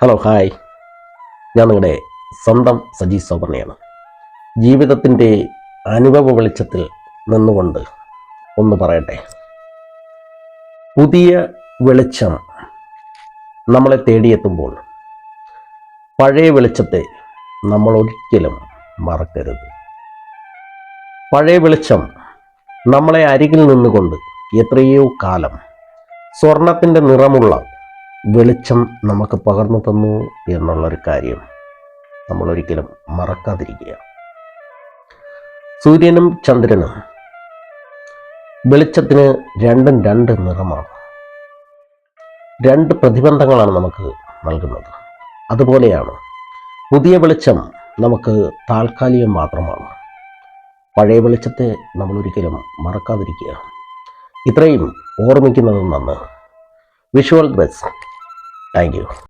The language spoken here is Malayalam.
ഹലോ ഹായ്, ഞാൻ നിങ്ങളുടെ സ്വന്തം സജി സോബർണയാണ്. ജീവിതത്തിൻ്റെ അനുഭവ വെളിച്ചത്തിൽ നിന്നുകൊണ്ട് ഒന്ന് പറയട്ടെ. പുതിയ വെളിച്ചം നമ്മളെ തേടിയെത്തുമ്പോൾ പഴയ വെളിച്ചത്തെ നമ്മൾ ഒരിക്കലും മറക്കരുത്. പഴയ വെളിച്ചം നമ്മളെ അരികിൽ നിന്നുകൊണ്ട് എത്രയോ കാലം സ്വർണത്തിൻ്റെ നിറമുള്ള വെളിച്ചം നമുക്ക് പകർന്നു തന്നു എന്നുള്ളൊരു കാര്യം നമ്മളൊരിക്കലും മറക്കാതിരിക്കുക. സൂര്യനും ചന്ദ്രനും വെളിച്ചത്തിന് രണ്ടും രണ്ട് നിറമാണ്, രണ്ട് പ്രതിബന്ധങ്ങളാണ് നമുക്ക് നൽകുന്നത്. അതുപോലെയാണ് പുതിയ വെളിച്ചം നമുക്ക് താൽക്കാലികം മാത്രമാണ്. പഴയ വെളിച്ചത്തെ നമ്മളൊരിക്കലും മറക്കാതിരിക്കുക. ഇത്രയും ഓർമ്മിക്കുന്നത് നന്ന്. Visual best. Thank you.